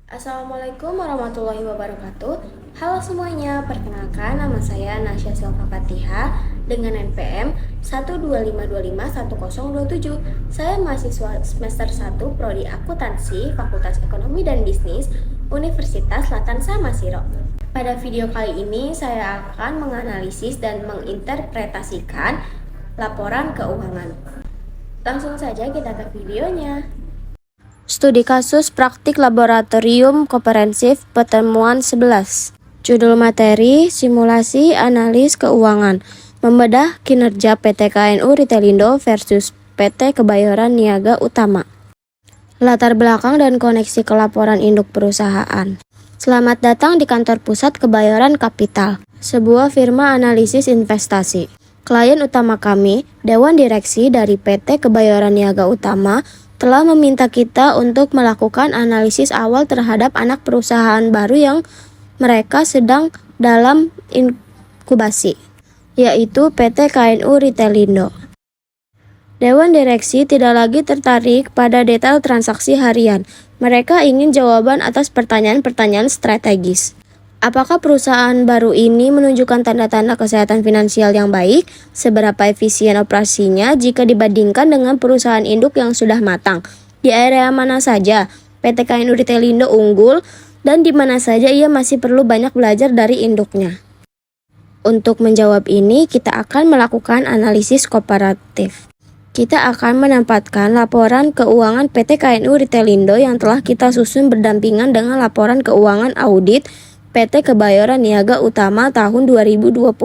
Assalamualaikum warahmatullahi wabarakatuh. Halo semuanya, perkenalkan nama saya Nasya Silva Fatihah dengan NPM 125251027. Saya mahasiswa semester 1 Prodi Akuntansi Fakultas Ekonomi dan Bisnis Universitas Selatan Samasiro. Pada video kali ini saya akan menganalisis dan menginterpretasikan laporan keuangan. Langsung saja kita ke videonya. Studi kasus praktik laboratorium komprehensif pertemuan 11. Judul materi, simulasi analis keuangan, membedah kinerja PT KNU Ritelindo versus PT Kebayoran Niaga Utama. Latar belakang dan koneksi ke laporan induk perusahaan. Selamat datang di kantor pusat Kebayoran Capital, sebuah firma analisis investasi. Klien utama kami, Dewan Direksi dari PT Kebayoran Niaga Utama, telah meminta kita untuk melakukan analisis awal terhadap anak perusahaan baru yang mereka sedang dalam inkubasi, yaitu PT KNU Ritelindo. Dewan Direksi tidak lagi tertarik pada detail transaksi harian. Mereka ingin jawaban atas pertanyaan-pertanyaan strategis. Apakah perusahaan baru ini menunjukkan tanda-tanda kesehatan finansial yang baik? Seberapa efisien operasinya jika dibandingkan dengan perusahaan induk yang sudah matang? Di area mana saja PT KNU Ritelindo unggul dan di mana saja ia masih perlu banyak belajar dari induknya? Untuk menjawab ini, kita akan melakukan analisis komparatif. Kita akan menempatkan laporan keuangan PT KNU Ritelindo yang telah kita susun berdampingan dengan laporan keuangan audit PT Kebayoran Niaga Utama tahun 2024.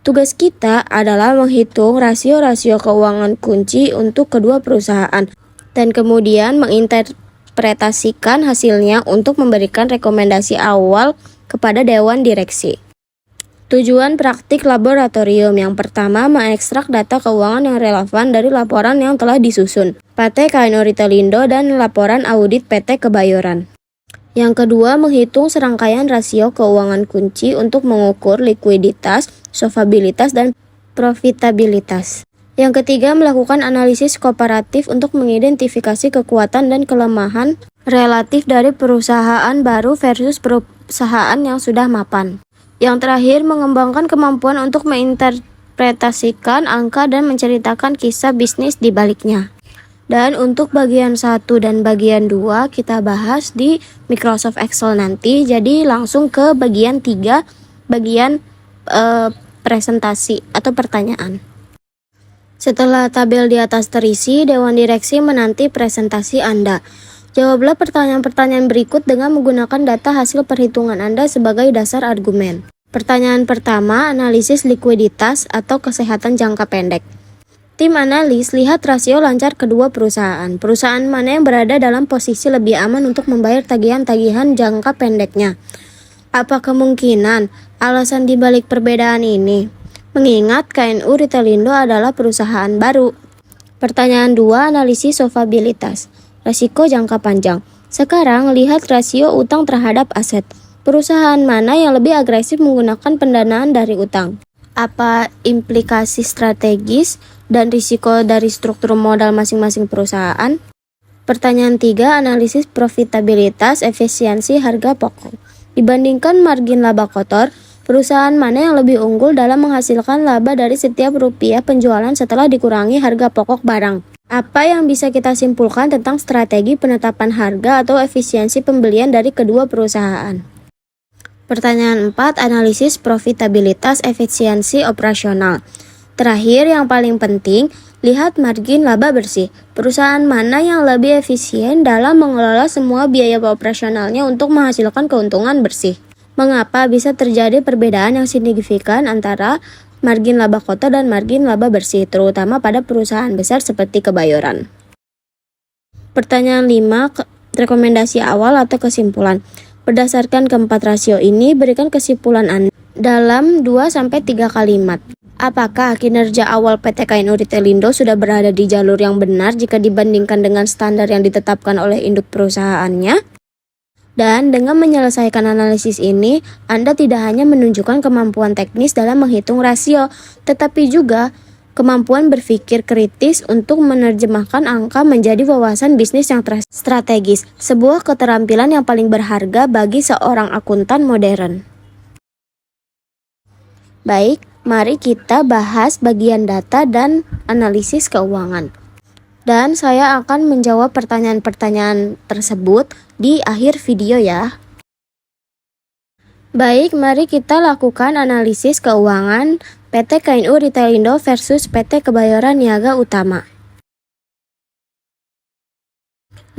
Tugas kita adalah menghitung rasio-rasio keuangan kunci untuk kedua perusahaan dan kemudian menginterpretasikan hasilnya untuk memberikan rekomendasi awal kepada Dewan Direksi. Tujuan praktik laboratorium yang pertama, mengekstrak data keuangan yang relevan dari laporan yang telah disusun PT KNU Ritelindo dan laporan audit PT Kebayoran. Yang kedua, menghitung serangkaian rasio keuangan kunci untuk mengukur likuiditas, solvabilitas, dan profitabilitas. Yang ketiga, melakukan analisis komparatif untuk mengidentifikasi kekuatan dan kelemahan relatif dari perusahaan baru versus perusahaan yang sudah mapan. Yang terakhir, mengembangkan kemampuan untuk menginterpretasikan angka dan menceritakan kisah bisnis di baliknya. Dan untuk bagian 1 dan bagian 2 kita bahas di Microsoft Excel nanti. Jadi langsung ke bagian 3, bagian presentasi atau pertanyaan. Setelah tabel di atas terisi, Dewan Direksi menanti presentasi Anda. Jawablah pertanyaan-pertanyaan berikut dengan menggunakan data hasil perhitungan Anda sebagai dasar argumen. Pertanyaan pertama, analisis likuiditas atau kesehatan jangka pendek. Tim analis lihat rasio lancar kedua perusahaan. Perusahaan mana yang berada dalam posisi lebih aman untuk membayar tagihan-tagihan jangka pendeknya? Apa kemungkinan alasan dibalik perbedaan ini? Mengingat KNU Ritelindo adalah perusahaan baru. Pertanyaan 2, analisis solvabilitas. Risiko jangka panjang. Sekarang lihat rasio utang terhadap aset. Perusahaan mana yang lebih agresif menggunakan pendanaan dari utang? Apa implikasi strategis dan risiko dari struktur modal masing-masing perusahaan? Pertanyaan 3, analisis profitabilitas, efisiensi harga pokok. Dibandingkan margin laba kotor, perusahaan mana yang lebih unggul dalam menghasilkan laba dari setiap rupiah penjualan setelah dikurangi harga pokok barang? Apa yang bisa kita simpulkan tentang strategi penetapan harga atau efisiensi pembelian dari kedua perusahaan? Pertanyaan 4, analisis profitabilitas, efisiensi operasional. Terakhir, yang paling penting, lihat margin laba bersih. Perusahaan mana yang lebih efisien dalam mengelola semua biaya operasionalnya untuk menghasilkan keuntungan bersih? Mengapa bisa terjadi perbedaan yang signifikan antara margin laba kotor dan margin laba bersih, terutama pada perusahaan besar seperti Kebayoran? Pertanyaan 5, rekomendasi awal atau kesimpulan. Berdasarkan keempat rasio ini, berikan kesimpulan Anda dalam 2-3 kalimat. Apakah kinerja awal PT KNU Ritelindo sudah berada di jalur yang benar jika dibandingkan dengan standar yang ditetapkan oleh induk perusahaannya? Dan dengan menyelesaikan analisis ini, Anda tidak hanya menunjukkan kemampuan teknis dalam menghitung rasio, tetapi juga kemampuan berpikir kritis untuk menerjemahkan angka menjadi wawasan bisnis yang strategis, sebuah keterampilan yang paling berharga bagi seorang akuntan modern. Baik, mari kita bahas bagian data dan analisis keuangan. Dan saya akan menjawab pertanyaan-pertanyaan tersebut di akhir video ya. Baik, mari kita lakukan analisis keuangan PT KNU Retailindo versus PT Kebayoran Niaga Utama.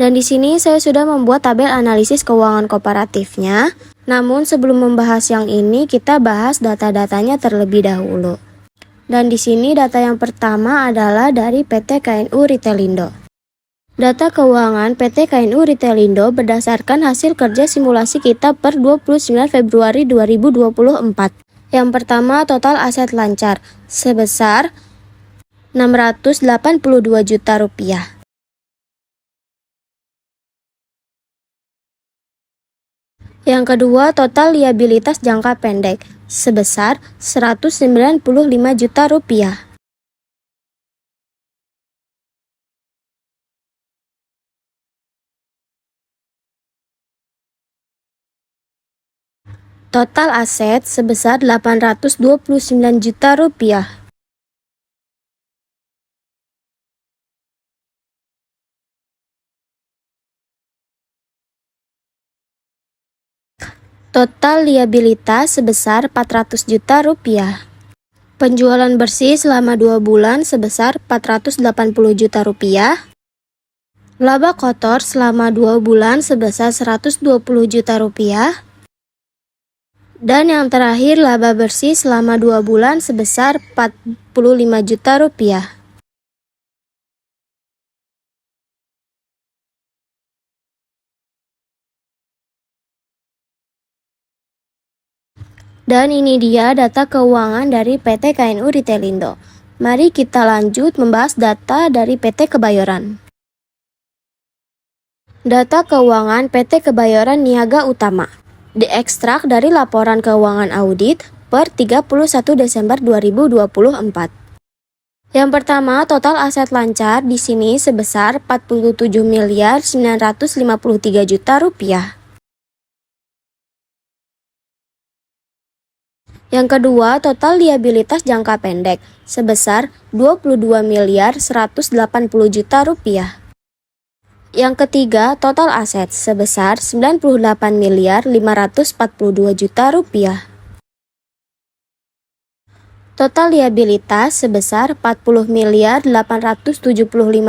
Dan di sini saya sudah membuat tabel analisis keuangan kooperatifnya. Namun sebelum membahas yang ini, kita bahas data-datanya terlebih dahulu. Dan di sini data yang pertama adalah dari PT KNU Retailindo. Data keuangan PT KNU Retailindo berdasarkan hasil kerja simulasi kita per 29 Februari 2024. Yang pertama, total aset lancar sebesar 682 juta rupiah. Yang kedua, total liabilitas jangka pendek sebesar 195 juta rupiah. Total aset sebesar 829 juta rupiah. Total liabilitas sebesar 400 juta rupiah. Penjualan bersih selama 2 bulan sebesar 480 juta rupiah. Laba kotor selama 2 bulan sebesar 120 juta rupiah. Dan yang terakhir, laba bersih selama 2 bulan sebesar 45 juta rupiah. Dan ini dia data keuangan dari PT KNU Retailindo. Mari kita lanjut membahas data dari PT Kebayoran. Data keuangan PT Kebayoran Niaga Utama diekstrak dari laporan keuangan audit per 31 Desember 2024. Yang pertama, total aset lancar di sini sebesar 47 miliar 953 juta rupiah. Yang kedua, total liabilitas jangka pendek sebesar 22 miliar 180 juta rupiah. Yang ketiga, total aset sebesar 98 miliar 542 juta rupiah. Total liabilitas sebesar 40 miliar 875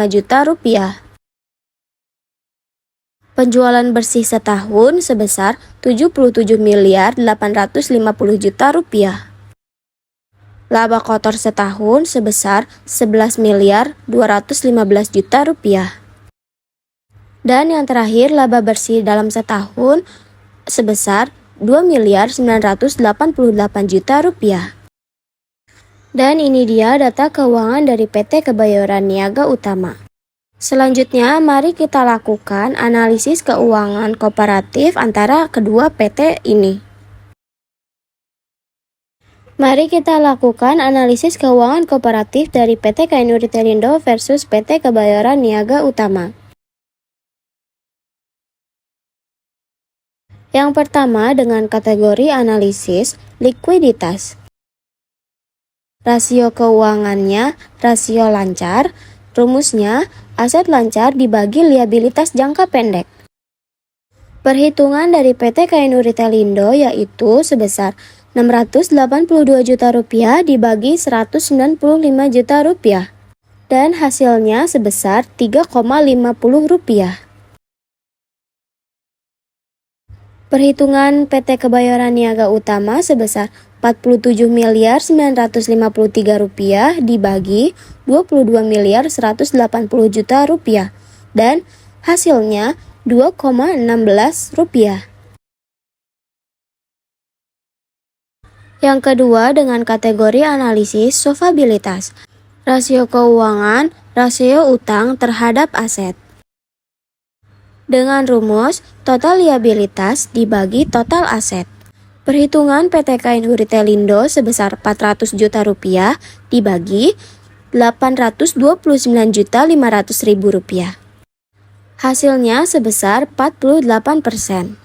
juta rupiah. Penjualan bersih setahun sebesar 77 miliar 850 juta rupiah. Laba kotor setahun sebesar 11 miliar 215 juta rupiah. Dan yang terakhir, laba bersih dalam setahun sebesar 2 miliar 988 juta rupiah. Dan ini dia data keuangan dari PT Kebayoran Niaga Utama. Selanjutnya, mari kita lakukan analisis keuangan kooperatif antara kedua PT ini. Mari kita lakukan analisis keuangan kooperatif dari PT KNU Retailindo versus PT Kebayoran Niaga Utama. Yang pertama, dengan kategori analisis likuiditas. Rasio keuangannya rasio lancar. Rumusnya, aset lancar dibagi liabilitas jangka pendek. Perhitungan dari PT KNU Retailindo yaitu sebesar 682 juta rupiah dibagi 195 juta rupiah. Dan hasilnya sebesar 3,50 rupiah. Perhitungan PT Kebayoran Niaga Utama sebesar 47 miliar 953 rupiah dibagi 22 miliar 180 juta rupiah dan hasilnya 2,16 rupiah. Yang kedua, dengan kategori analisis solvabilitas. Rasio keuangan, rasio utang terhadap aset. Dengan rumus, total liabilitas dibagi total aset. Perhitungan PT KNU Retailindo sebesar 400 juta rupiah dibagi Rp829.500.000. Hasilnya sebesar 48%.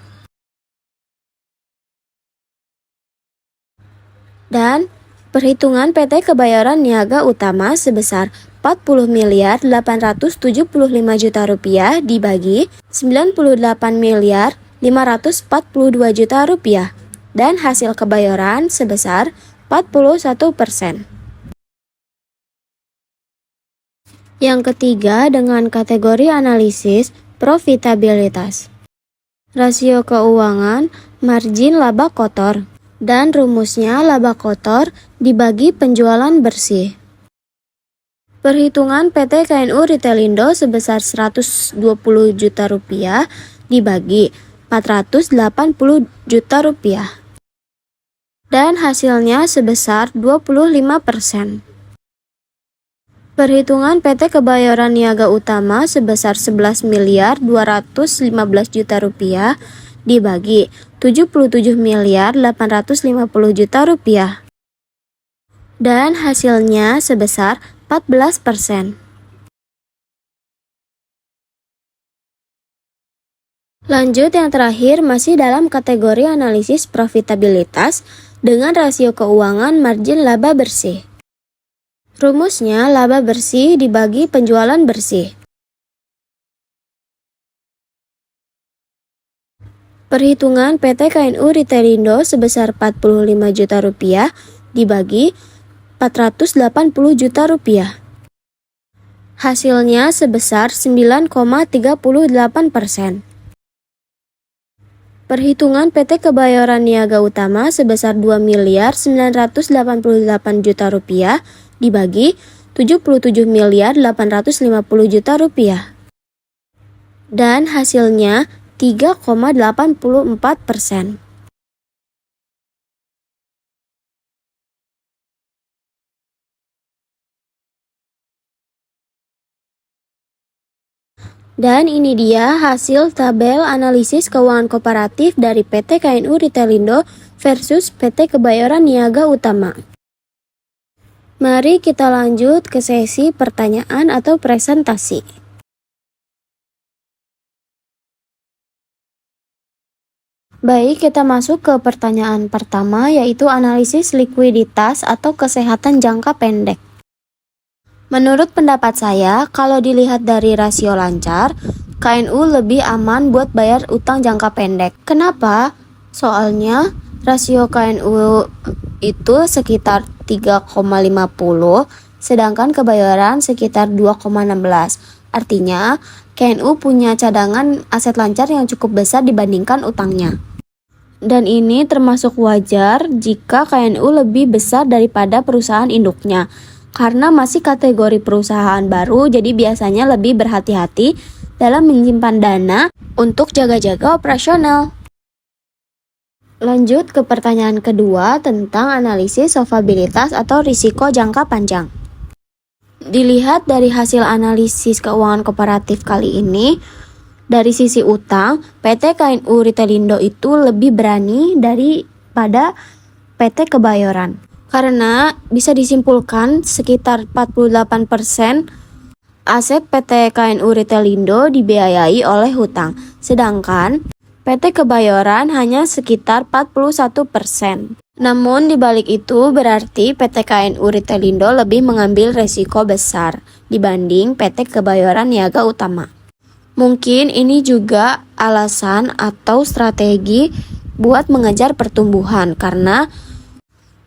Dan perhitungan PT Kebayoran Niaga Utama sebesar 40 miliar 875 juta rupiah dibagi 98 miliar 542 juta rupiah, dan hasil kebayoran sebesar 41%. Yang ketiga, dengan kategori analisis profitabilitas, rasio keuangan, margin laba kotor, dan rumusnya laba kotor dibagi penjualan bersih. Perhitungan PT KNU Retailindo sebesar 120 juta rupiah dibagi 480 juta rupiah, dan hasilnya sebesar 25%. Perhitungan PT Kebayoran Niaga Utama sebesar 11 miliar 215 juta rupiah dibagi 77 miliar 850 juta rupiah, dan hasilnya sebesar 14%. Lanjut, yang terakhir masih dalam kategori analisis profitabilitas dengan rasio keuangan margin laba bersih. Rumusnya laba bersih dibagi penjualan bersih. Perhitungan PT KNU Retailindo sebesar 45 juta rupiah dibagi 480 juta rupiah. Hasilnya sebesar 9,38%. Perhitungan PT Kebayoran Niaga Utama sebesar 2 miliar 988 juta rupiah dibagi 77 miliar 850 juta rupiah, dan hasilnya 3,84%. Dan ini dia hasil tabel analisis keuangan kooperatif dari PT KNU Retailindo versus PT Kebayoran Niaga Utama. Mari kita lanjut ke sesi pertanyaan atau presentasi. Baik, kita masuk ke pertanyaan pertama, yaitu analisis likuiditas atau kesehatan jangka pendek. Menurut pendapat saya, kalau dilihat dari rasio lancar, KNU lebih aman buat bayar utang jangka pendek. Kenapa? Soalnya rasio KNU itu sekitar 3,50, sedangkan kebayaran sekitar 2,16. Artinya, KNU punya cadangan aset lancar yang cukup besar dibandingkan utangnya. Dan ini termasuk wajar jika KNU lebih besar daripada perusahaan induknya. Karena masih kategori perusahaan baru, jadi biasanya lebih berhati-hati dalam menyimpan dana untuk jaga-jaga operasional. Lanjut ke pertanyaan kedua tentang analisis solvabilitas atau risiko jangka panjang. Dilihat dari hasil analisis keuangan kooperatif kali ini, dari sisi utang, PT KNU Retailindo itu lebih berani daripada PT Kebayoran. Karena bisa disimpulkan sekitar 48% aset PT KNU Retailindo dibiayai oleh hutang, sedangkan PT Kebayoran hanya sekitar 41%. Namun dibalik itu berarti PT KNU Retailindo lebih mengambil resiko besar dibanding PT Kebayoran Niaga Utama. Mungkin ini juga alasan atau strategi buat mengejar pertumbuhan, karena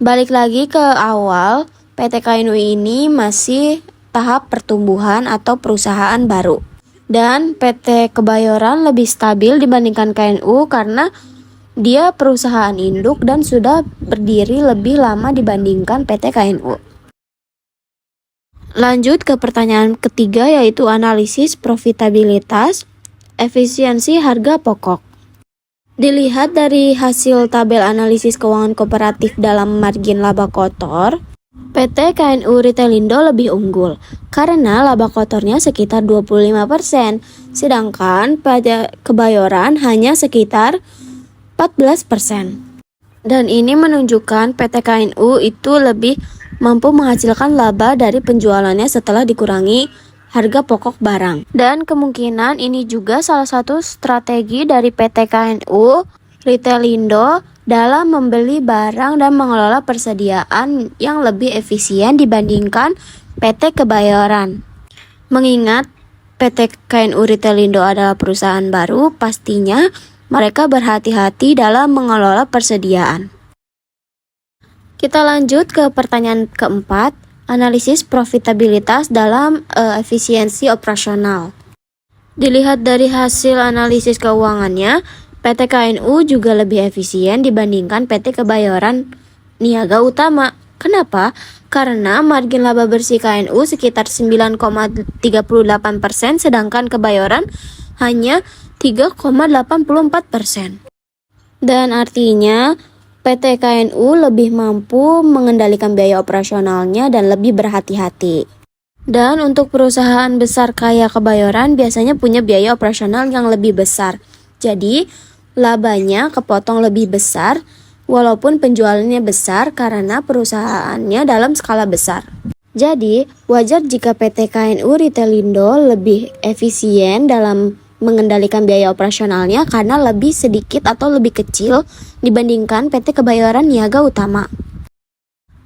balik lagi ke awal, PT KNU ini masih tahap pertumbuhan atau perusahaan baru. Dan PT Kebayoran lebih stabil dibandingkan KNU karena dia perusahaan induk dan sudah berdiri lebih lama dibandingkan PT KNU. Lanjut ke pertanyaan ketiga, yaitu analisis profitabilitas, efisiensi harga pokok. Dilihat dari hasil tabel analisis keuangan kooperatif dalam margin laba kotor, PT KNU Retailindo lebih unggul karena laba kotornya sekitar 25%, sedangkan PT Kebayoran hanya sekitar 14%. Dan ini menunjukkan PT KNU itu lebih mampu menghasilkan laba dari penjualannya setelah dikurangi harga pokok barang. Dan kemungkinan ini juga salah satu strategi dari PT KNU Retailindo dalam membeli barang dan mengelola persediaan yang lebih efisien dibandingkan PT Kebayoran. Mengingat PT KNU Retailindo adalah perusahaan baru, pastinya mereka berhati-hati dalam mengelola persediaan. Kita lanjut ke pertanyaan keempat. Analisis profitabilitas dalam efisiensi operasional. Dilihat dari hasil analisis keuangannya, PT KNU juga lebih efisien dibandingkan PT Kebayoran Niaga Utama. Kenapa? Karena margin laba bersih KNU sekitar 9,38%, sedangkan Kebayoran hanya 3,84%. Dan artinya PT KNU lebih mampu mengendalikan biaya operasionalnya dan lebih berhati-hati. Dan untuk perusahaan besar kayak Kebayoran biasanya punya biaya operasional yang lebih besar. Jadi, labanya kepotong lebih besar walaupun penjualannya besar karena perusahaannya dalam skala besar. Jadi, wajar jika PT KNU Retailindo lebih efisien dalam mengendalikan biaya operasionalnya karena lebih sedikit atau lebih kecil dibandingkan PT Kebayoran Niaga Utama.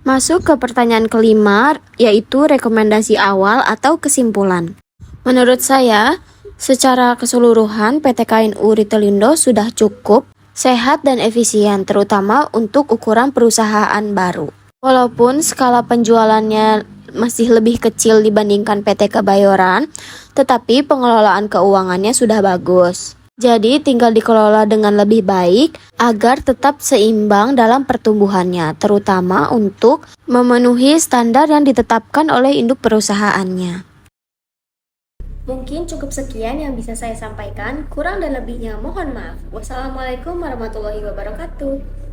Masuk ke pertanyaan kelima, yaitu rekomendasi awal atau kesimpulan. Menurut saya, secara keseluruhan PT KNU Retailindo sudah cukup sehat dan efisien, terutama untuk ukuran perusahaan baru. Walaupun skala penjualannya masih lebih kecil dibandingkan PT Kebayoran, tetapi pengelolaan keuangannya sudah bagus. Jadi tinggal dikelola dengan lebih baik agar tetap seimbang dalam pertumbuhannya, terutama untuk memenuhi standar yang ditetapkan oleh induk perusahaannya. Mungkin cukup sekian yang bisa saya sampaikan, kurang dan lebihnya mohon maaf. Wassalamualaikum warahmatullahi wabarakatuh.